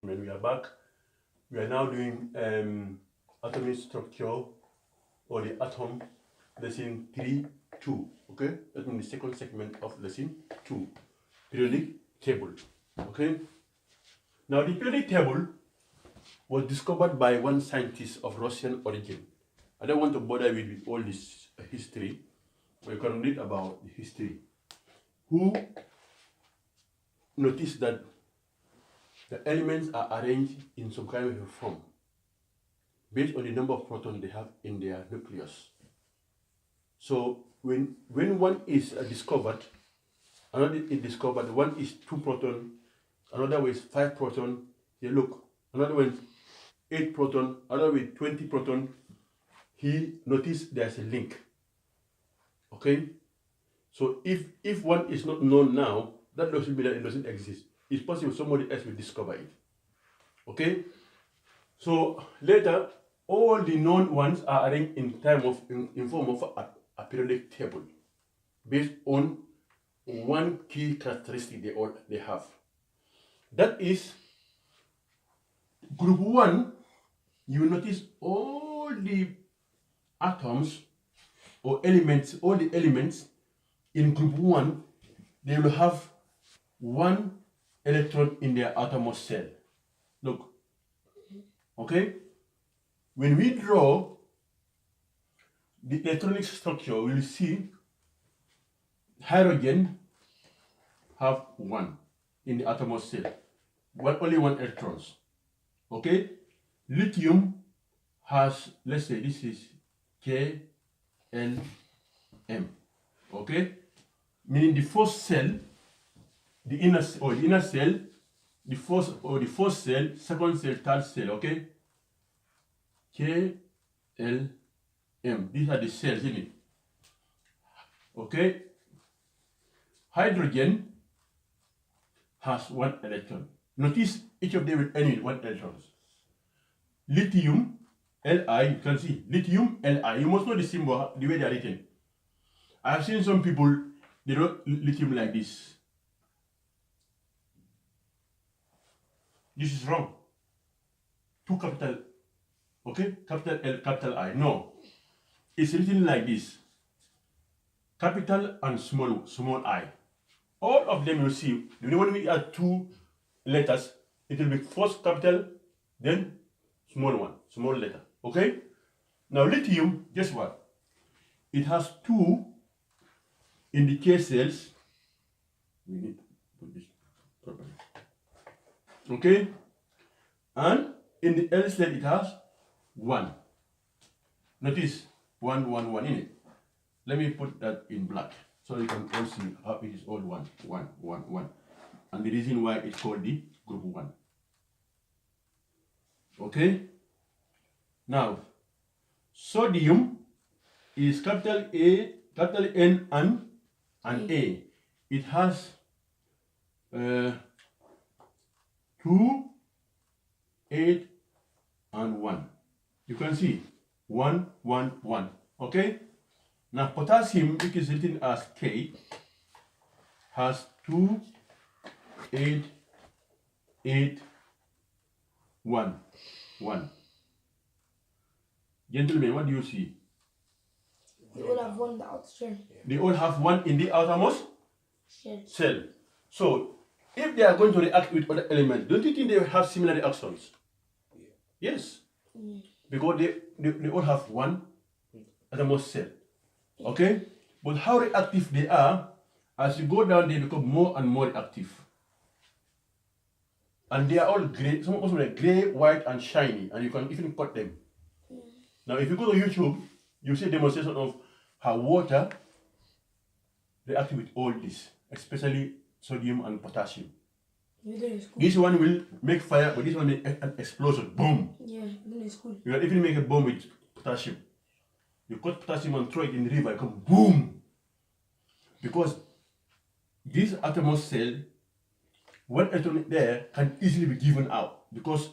When we are back, we are now doing atomic structure or the atom, lesson 3.2. Okay, that means the second segment of lesson 2, periodic table. Okay, now the periodic table was discovered by one scientist of Russian origin. I don't want to bother with all this history, but you can read about the history. Who noticed that the elements are arranged in some kind of a form based on the number of protons they have in their nucleus. So when one is discovered, another is discovered, one is 2 proton, another one is 5 proton. You look, another one 8 proton, another with 20 proton. He noticed there's a link. Okay, so if one is not known now, that doesn't mean that it doesn't exist. It's possible somebody else will discover it. Okay, so later all the known ones are arranged in form of a periodic table based on one key characteristic they have. That is, group 1, you will notice all the atoms or elements, all the elements in group 1, they will have 1 electron in their outermost cell. Look, okay? When we draw the electronic structure, we will see hydrogen have 1 in the outermost cell, only 1 electrons. Okay? Lithium has, let's say this is K, L, M. Okay? Meaning the first cell, the inner cell, the first cell, second cell, third cell. Okay? K, L, M. These are the cells, isn't it? Okay? Hydrogen has 1 electron. Notice each of them will end with 1 electron. Lithium, Li, you can see, lithium, Li. You must know the symbol, the way they are written. I have seen some people, they wrote lithium like this. This is wrong. 2 capital, okay? Capital L, capital I. No. It's written like this. Capital and small I. All of them you see, when we add 2 letters, it will be first capital, then small letter. Okay? Now lithium, guess what? It has 2 in the K cells. We need to put this properly. Okay? And in the L cell it has 1. Notice 1, 1, 1 in it. Let me put that in black so you can all see how it is all 1, 1, 1, 1. And the reason why it's called the group 1. Okay? Now, sodium is capital A, capital N and A. It has 2, 8 and 1. You can see 1, 1, 1. Okay? Now potassium, which is written as K, has 2, 8, 8, 1, 1. Gentlemen, what do you see? They all have 1 in the outer shell. They all have 1 in the outermost cell. So, if they are going to react with other elements, don't you think they will have similar reactions? Yes. Because they all have 1 outermost cell. Okay? But how reactive they are, as you go down, they become more and more reactive. And they are all gray, some of them are gray, white, and shiny, and you can even cut them. Now, if you go to YouTube, you see a demonstration of how water reacts with all this, especially sodium and potassium. This one will make fire, but this one will make an explosion. Boom! Yeah, then it's cool. You can even make a bomb with potassium. You cut potassium and throw it in the river, it comes boom! Because this outermost cell, 1 electron there can easily be given out, because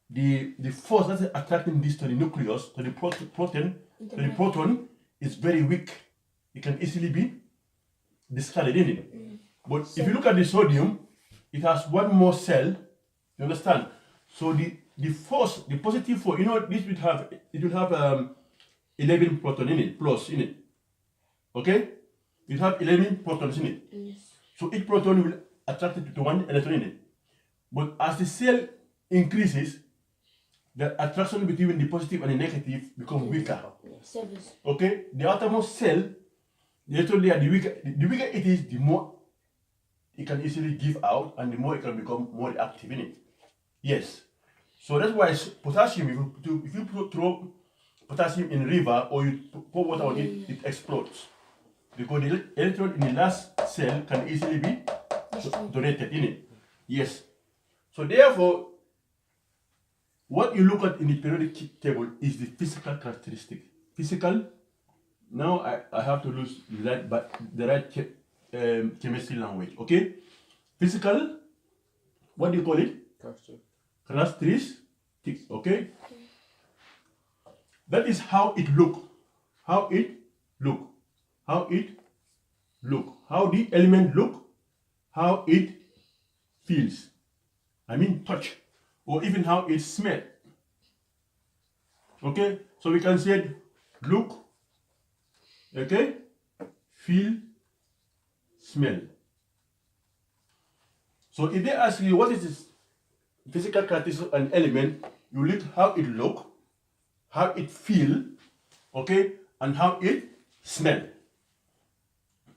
the force that's attracting this to the nucleus, to the proton, is very weak. It can easily be discarded in it. But if you look at the sodium, it has 1 more cell. You You understand? So the force, the positive force, this will have 11 proton in it, plus in it. Okay? It have 11 protons in it. Yes. So each proton will attract it to one electron in it. But as the cell increases, the attraction between the positive and the negative become weaker. Severs. Okay? The outermost cell, the electron there, the weaker it is, the more it can easily give out and the more it can become more reactive in it. Yes. So that's why potassium, if you throw potassium in a river or you pour water on it, it explodes. Because the electron in the last cell can easily be donated in it. Yes. So therefore, what you look at in the periodic table is the physical characteristic. Physical. Now I have to use the right chemistry language. Okay. Physical. What do you call it? Characteristics. Okay. That is how it look. How it look. How it look. How the element look. How it feels. I mean touch. Or even how it smell. Okay? So we can say look, okay, feel, smell. So if they ask you what is this physical characteristic of an element, you look how it look, how it feel, okay, and how it smell.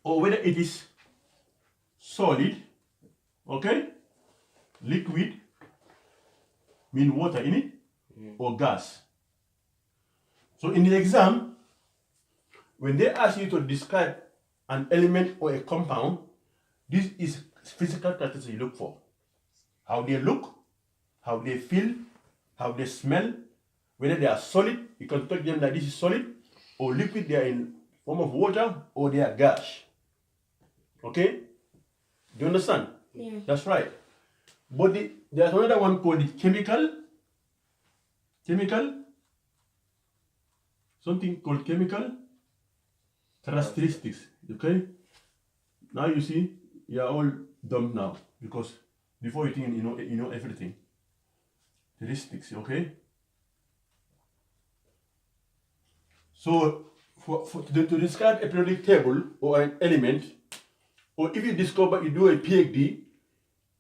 Or whether it is solid, okay, liquid, mean water in it, or gas. So in the exam, when they ask you to describe an element or a compound, this is physical characteristics you look for. How they look, how they feel, how they smell, whether they are solid, you can touch them like this is solid, or liquid, they are in form of water, or they are gas. Okay? Do you understand? Yeah. That's right. But there's another one called the chemical, something called chemical characteristics. Okay? Now you see, you are all dumb now because before you think you know everything. Characteristics, okay? So to describe a periodic table or an element, or if you discover you do a PhD,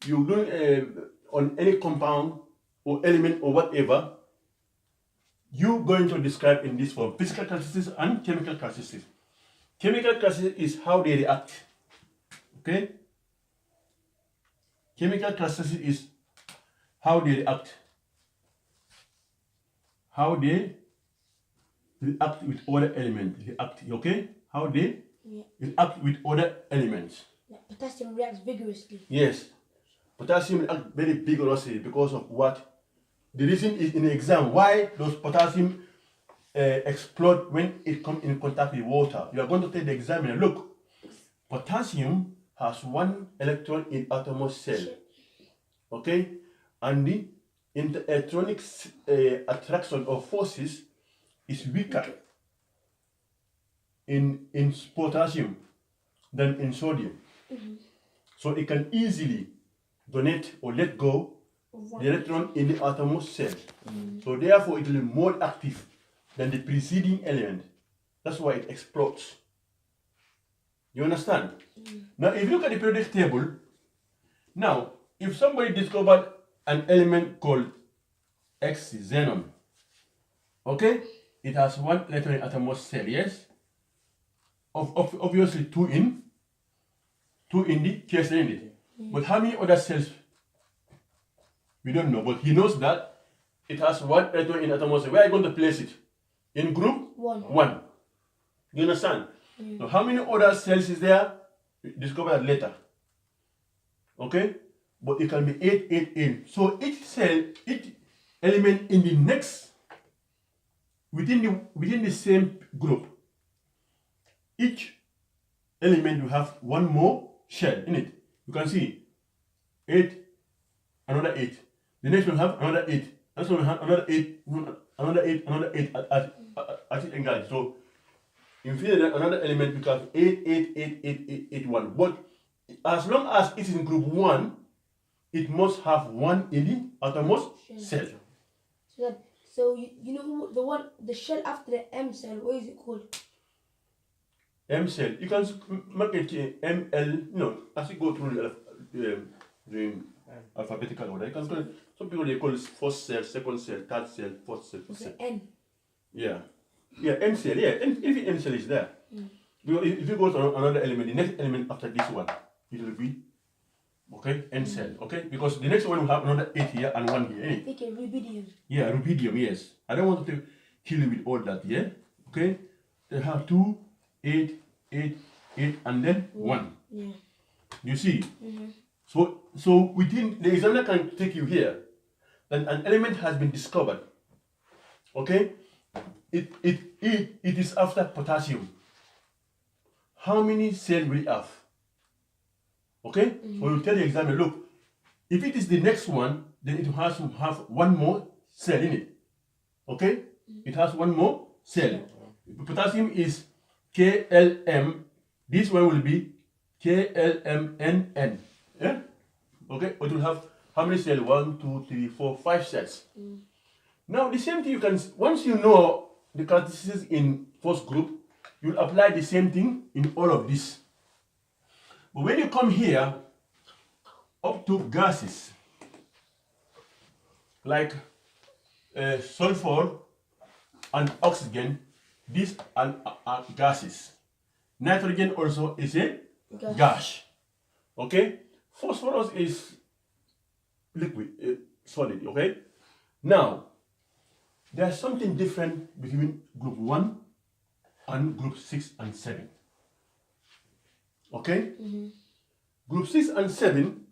you're doing on any compound or element or whatever, you're going to describe in this form physical characteristics and chemical characteristics. Chemical characteristics is how they react. Okay? Chemical characteristics is how they react. How they react with other elements. Okay? How they react with other elements. Like potassium reacts vigorously. Yes. Potassium reacts very vigorously because of what? The reason is in the exam why those potassium explode when it comes in contact with water. You are going to tell the examiner, look, potassium has one electron in outermost cell. Okay? And the electronic attraction or forces is weaker in potassium than in sodium. So it can easily donate or let go the electron in the outermost cell. So therefore it will be more active than the preceding element. That's why it explodes. You understand? Now if you look at the periodic table, now if somebody discovered an element called X xenon, okay, it has one electron in outermost cell, yes? Obviously two in the case in it. But how many other cells? We don't know, but he knows that it has one electron in outermost cell. Where are you going to place it? In group 1. You understand? So how many other cells is there? Discover that later. Okay? But it can be 8, 8, 8. So each cell, each element in the next, within the same group, each element will have one more shell in it. You can see 8, another 8. The next one will have another 8. Next one will have another 8, another 8, another 8 at it engaged. So infinity another element becomes 8, 8, 8, 8, 8, 8, 1. But as long as it is in group 1, it must have one in the outermost cell. So you know the shell after the M cell, what is it called? M cell. You can make it ML. No, as you go through the alphabetical order, you can call it, some people they call it first cell, second cell, third cell, fourth cell, fifth cell. N. Yeah, M cell. Yeah, if M cell is there, because if you go to another element, the next element after this one, it will be N cell. Okay, because the next one will have another 8 here and 1 here. Eh? Okay, rubidium. Yeah, rubidium. Yes, I don't want to kill you with all that. Yeah. Okay, they have 2, 8, 8, 8, and then 1. Yeah. You see? So within the examiner can take you here that an element has been discovered. Okay? It is after potassium. How many cells will it have? Okay? So you tell the examiner, look, if it is the next one, then it has to have one more cell in it. Okay? It has one more cell. Potassium is KLM. This one will be KLMNN. Yeah? Okay? It will have how many cells? 1, 2, 3, 4, 5 cells. Now the same thing you can, once you know the characteristics in first group, you'll apply the same thing in all of this. But when you come here, up to gases, like sulfur and oxygen, these are gases. Nitrogen also is a gas. Okay? Phosphorus is liquid, solid. Okay? Now, there's something different between group 1 and group 6 and 7. Okay? Group 6 and 7,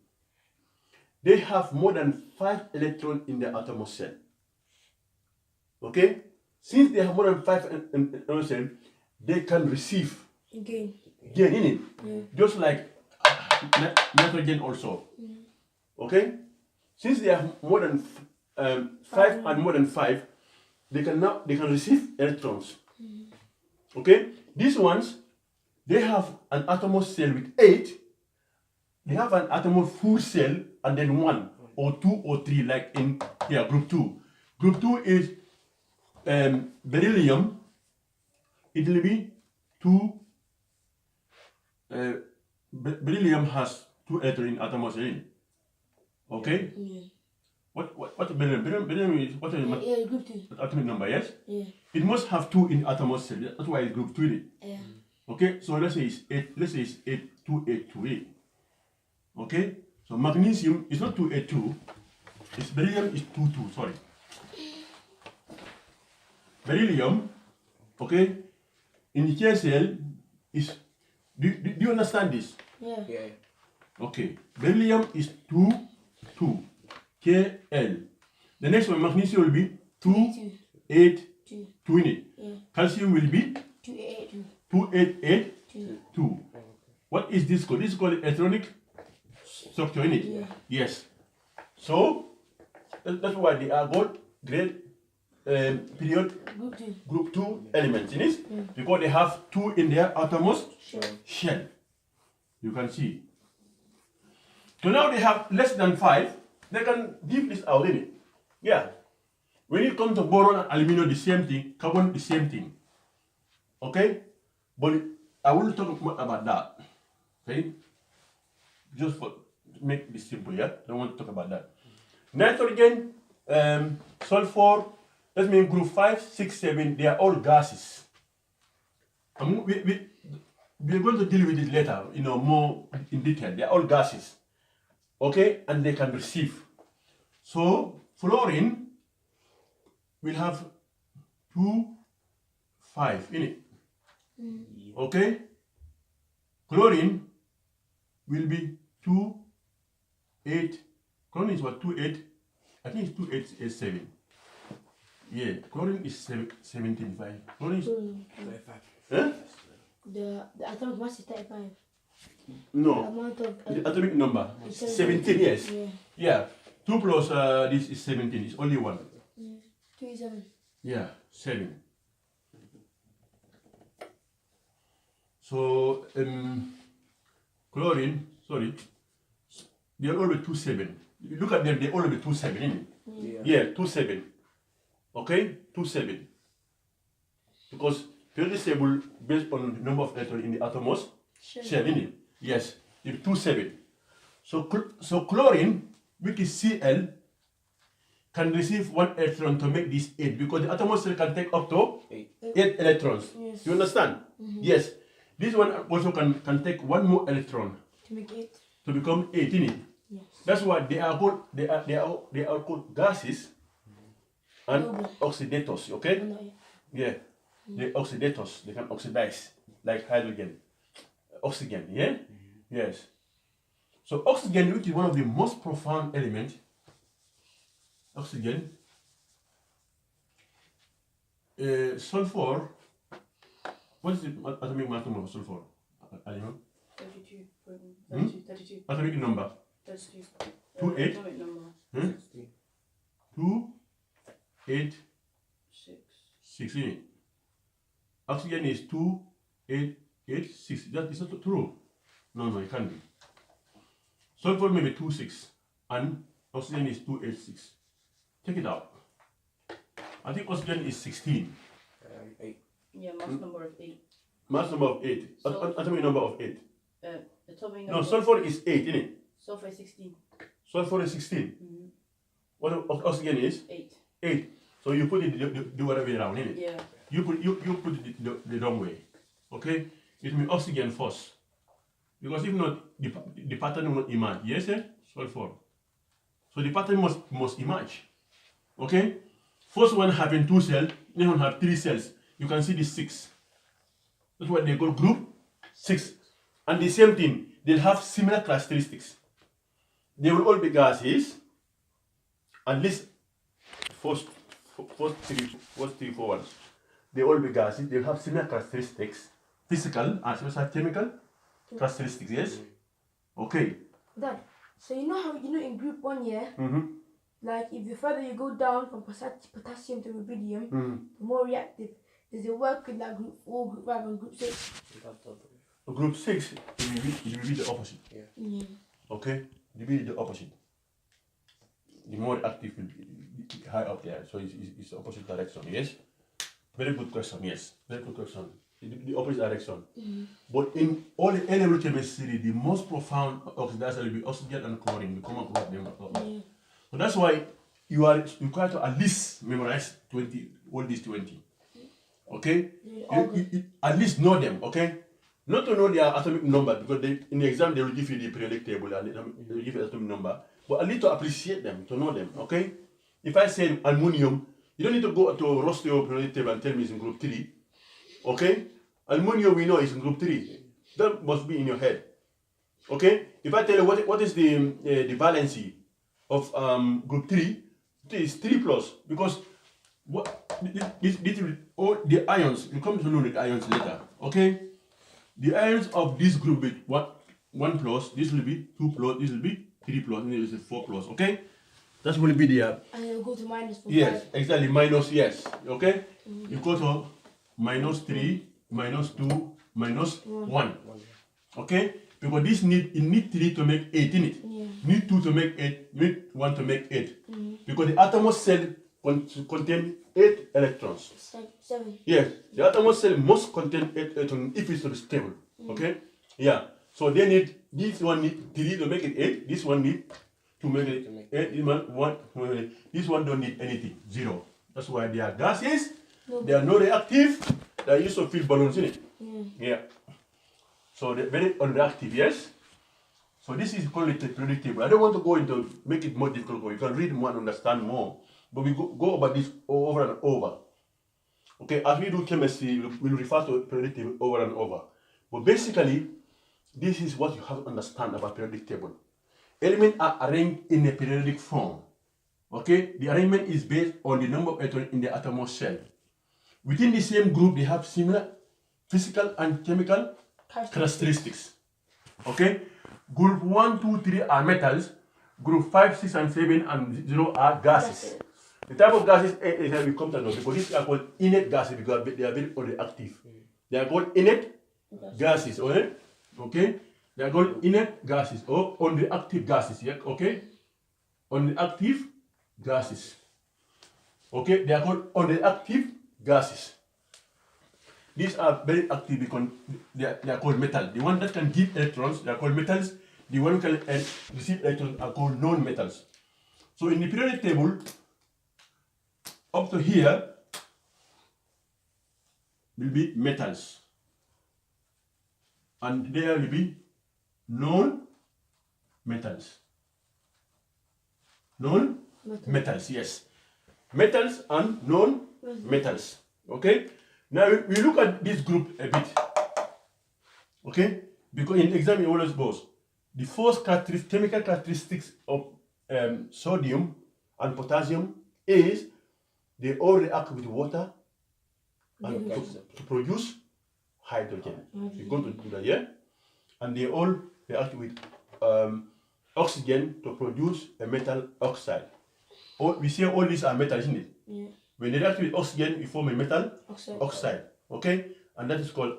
they have more than 5 electrons in their outermost cell. Okay? Since they have more than 5 electrons, they can receive gain in it. Just like nitrogen also. Okay? Since they have more than 5 and more than 5, they can receive electrons. Okay? These ones, they have an outermost cell with 8. They have an outermost full cell and then 1 or 2 or 3, like in here, group 2. Group 2 is beryllium. It will be 2. Beryllium has 2 electrons in outermost cell. Okay? What beryllium? Beryllium is what is group 2. Atomic number, yes? Yeah. It must have 2 in outermost cell. That's why it's group 2. Yeah. Okay, so let's say it's 8. Let's say it's 8, 2, 8, 2, 8. Okay, so magnesium is not 2, 8, 2. It's beryllium is 2, 2. Sorry. Beryllium, okay, in the KCl is. Do you understand this? Yeah. Okay, beryllium is 2, 2. Kl. The next one, magnesium will be 2, 8, 2 in it. Yeah. Calcium will be 2, 8, 2. 2, 8, 8, 2. 2. What is this called? This is called electronic structure in it. Yeah. Yes. So that's why they are called grade period group 2 elements in it, because they have 2 in their outermost shell. You can see. So now they have less than 5. They can give this out in it. Yeah. When it comes to boron and aluminum, the same thing. Carbon, the same thing. Okay? But I will talk more about that. Okay? Just for to make this simple, yeah? I don't want to talk about that. Nitrogen, sulfur, that means group 5, 6, 7, they are all gases. We're going to deal with it later, more in detail. They are all gases. Okay? And they can receive. So, fluorine will have 2, 5 in it. Okay? Chlorine will be 2, 8. Chlorine is what? 2, 8. I think it's 2, 8, 8, 7. Yeah, chlorine is 17, 5. Chlorine is 35. Huh? The atomic mass is 35. No. The amount of The atomic number. It's 17, yes. Yeah. Yeah. 2 plus this is 17. It's only 1. 2 is 7. Yeah, 7. So, chlorine, sorry, they are always 2, 7. You look at them, they all be 2-7, isn't it? Yeah, 2-7. Okay, 2-7. Because periodic table based on the number of electrons in the outermost shell, isn't it? Yes, it's 2-7. So chlorine, which is Cl, can receive 1 electron to make this 8 because the outermost shell can take up to 8 electrons. Yes. You understand? Yes. This one also can take 1 more electron to make 8. To become 8, isn't it? Yes. That's why they are called gases and oxidators. Okay? Yeah. They oxidators. They can oxidize like hydrogen, oxygen. Yeah. Yes. So oxygen, which is one of the most profound elements. Oxygen. Sulfur. What is the atomic mass number of sulfur? Anyone? 32. Atomic number. 32. 2, 8. Atomic number. 2, 8, 6. 6, isn't it? Oxygen is 2, 8, 8, 6. That is not true. No, it can't be. Sulfur may be 2, 6. And oxygen is 2, 8, 6. Take it out. I think oxygen is 16. 8. Yeah, mass number of 8. Mass number of 8. Atomic number of 8. Atomic number. No, sulfur is 8, isn't it? Sulfur is 16. Sulfur is 16. What oxygen is? 8. 8. So you put it the other way around, isn't it? Yeah. You put it the wrong way. Okay? It means oxygen first. Because if not, the pattern will not emerge. Yes, sir? Sulfur. So the pattern must emerge. Okay? First one having 2 cells, next one have 3 cells. You can see the 6. That's why they call group 6. And the same thing, they'll have similar characteristics. They will all be gases. At least first 3, 4 ones. They all be gases. They'll have similar characteristics, physical as well as chemical characteristics. Yes. Okay. Dad, so you know how in group 1, yeah. Like if the further you go down from potassium to rubidium, the more reactive. Does it work with like group 4, group 5, and group 6? Group 6, it will be the opposite. Yeah. Okay? It will be the opposite. The more active will be high up there, so it's the opposite direction. Yes? Very good question. Yes, very good question. The opposite direction. But in all the elemental chemistry, the most profound oxidation will be oxygen and chlorine. We come up with them. So that's why you are required to at least memorize 20, all these 20. Okay? You at least know them, okay? Not to know their atomic number, because in the exam they will give you the periodic table and they will give you the atomic number. But at least to appreciate them, to know them, okay? If I say ammonium, you don't need to go to roast your periodic table and tell me it's in group 3. Okay? Ammonium we know is in group 3. That must be in your head. Okay? If I tell you what is the valency of group 3, it is 3 plus, because all the ions, you come to know the ions later. Okay? The ions of this group will be 1 plus, this will be 2 plus, this will be 3 plus, and this is 4 plus. Okay? That will be the. And it will go to minus 4. Yes, exactly, minus, yes. Okay? You go to minus 3, minus 2, minus 1. Okay? Because this need 3 to make 8, in it. Yeah. Need 2 to make 8, need 1 to make 8. Because the outermost cell contain 8 electrons. 7. Yes, the outermost cell must contain 8 electrons if it's to be stable. Okay? Yeah. So they need, this one need 3 to make it 8, this one need to make it 8, this one don't need anything, 0. That's why they are gases, they are not reactive, they are used to fill balloons in it. Yeah. So they're very unreactive, yes? So this is called the periodic table. I don't want to go into make it more difficult. You can read more and understand more. But we go over this over and over. Okay, as we do chemistry, we'll refer to periodic table over and over. But basically, this is what you have to understand about periodic table. Elements are arranged in a periodic form. Okay, the arrangement is based on the number of electrons in the outermost shell. Within the same group, they have similar physical and chemical characteristics. Okay, group 1, 2, 3 are metals. Group 5, 6, and 7 and 0 are gases. The type of gases we come to know, because these are called inert gases because they are very reactive. They are called inert gases, okay? They are called inert gases or unreactive gases, yeah? Okay? on the active gases. Okay, they are called on the active gases. These are very active because they are called metal. The one that can give electrons, they are called metals. The one who can receive electrons are called non-metals. So in the periodic table, up to here will be metals. And there will be non-metals. Non-metals, yes. Metals and non-metals. Okay? Now we look at this group a bit. Okay? Because in the exam it always goes. The first chemical characteristics of sodium and potassium is they all react with water and to produce hydrogen. We're going to do that, yeah? And they all react with oxygen to produce a metal oxide. We say all these are metal, isn't it? Yeah. When they react with oxygen, we form a metal oxide. Okay? And that is called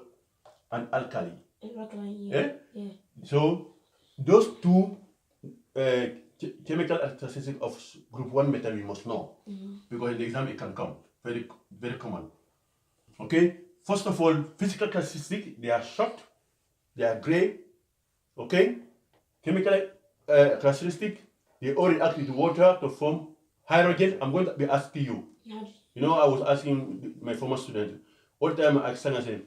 an alkali. Yeah. Yeah? So those two chemical characteristics of group 1 metal we must know. Because in the exam it can come. Very, very common. Okay? First of all, physical characteristics, they are short, they are grey. Okay? Chemical characteristics, they all react with water to form hydrogen. I'm going to be asking you. You know, I was asking my former student, all the time I asked him,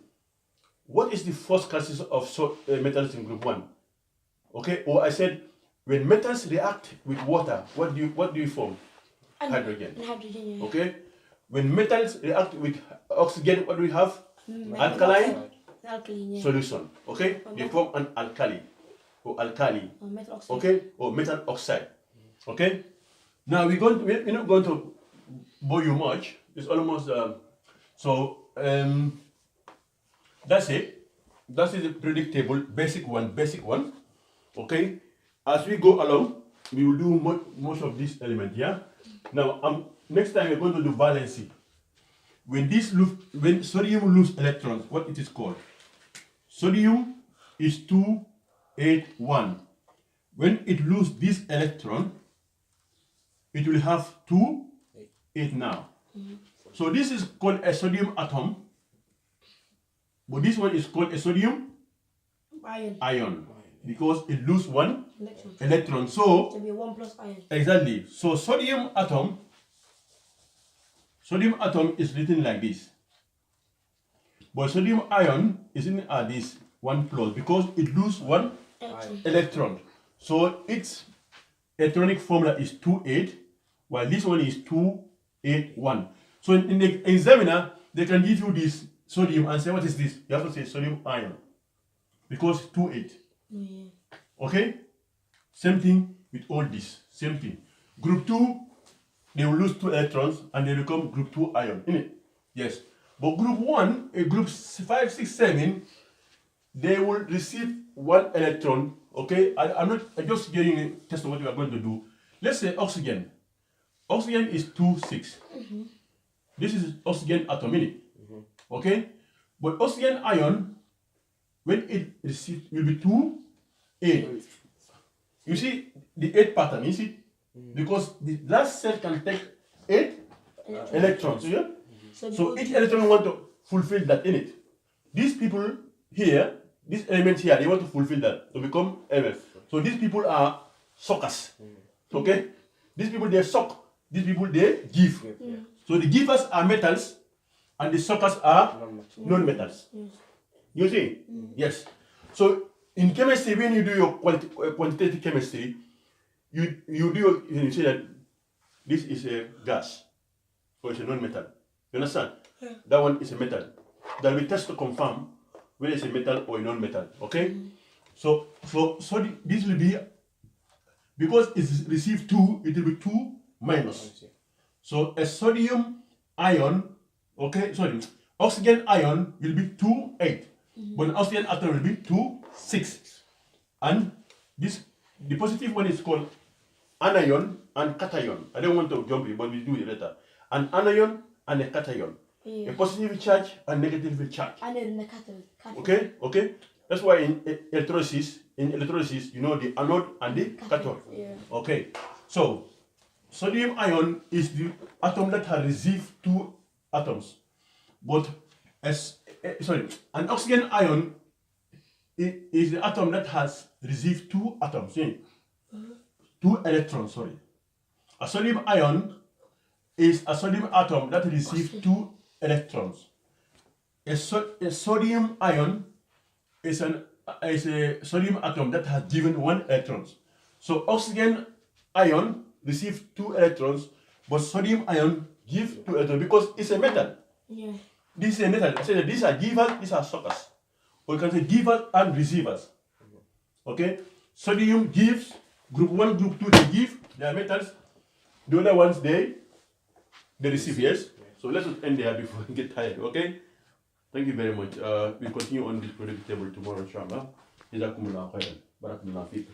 what is the first characteristic of metals in group 1? Okay, or I said, when metals react with water, what do you form? Hydrogen. Hydrogen, yeah. Okay, when metals react with oxygen, what do we have? Alkaline yeah. solution. Okay, they form an alkali or alkali. Metal oxide. Okay, or metal oxide. Okay, now we're not going to bore you much. It's almost that's it. That is the predictable basic one. Okay, as we go along, we will do most of these elements. Yeah. Now, next time we're going to do valency. When sodium loses electrons, what it is called? Sodium is 281. When it loses this electron, it will have 8 now. So this is called a sodium atom, but this one is called a sodium ion because it loses one electron. So to be 1 plus ion. Exactly. So sodium atom is written like this, but sodium ion is written as this 1 plus because it loses one electron. So its electronic formula is 28, while this one is 281. So in the examiner, they can give you this sodium and say, what is this? You have to say sodium ion because 28. Yeah. Okay? Same thing with all this. Same thing. Group 2, they will lose 2 electrons and they become group 2 ion. Innit? Yes. But group 1, group 5, 6, 7, they will receive 1 electron. Okay? I'm just giving a test of what we are going to do. Let's say oxygen. Oxygen is 2, 6. This is oxygen atom, innit? Okay? But oxygen ion, when it receives, will be 2, 8. You see the 8 pattern, you see? Because the last cell can take 8 electrons. Yeah? So each electron want to fulfill that in it. These people here, these elements here, they want to fulfill that to become MF. So these people are suckers. Okay? These people they suck. These people they give. So the givers are metals and the suckers are non-metals. You see? Yes. So in chemistry, when you do your quantitative chemistry, you say that this is a gas or it's a non-metal. You understand? Yeah. That one is a metal. That we test to confirm whether it's a metal or a non-metal. Okay? So this will be, because it's received 2, it will be 2 minus. So a sodium ion, okay, sorry, oxygen ion will be 2, 8. But an oxygen atom will be 2, 6. And this, the positive one is called anion and cation. I don't want to jump it, but we do it later. An anion and a cation. Yeah. A positive charge and negative charge. Anion and a cathode. Okay. That's why in electrolysis, you know the anode and the cathode. Yeah. Okay. So sodium ion is the atom that has received two atoms, but an oxygen ion is the atom that has received two atoms, two electrons. Sorry, a sodium ion is a sodium atom that receives two electrons. A sodium ion is a sodium atom that has given one electron. So oxygen ion receives two electrons, but sodium ion gives two electrons because it's a metal. Yeah. This is a metal. I said these are givers, these are suckers. Or you can say givers and receivers. Okay? Sodium gives, group 1, group 2, they give, they are metals. The other ones, they receive, yes? So let's just end there before we get tired, okay? Thank you very much. We'll continue on this project table tomorrow, inshallah. Jazakumullah khairan. Barakallah feek.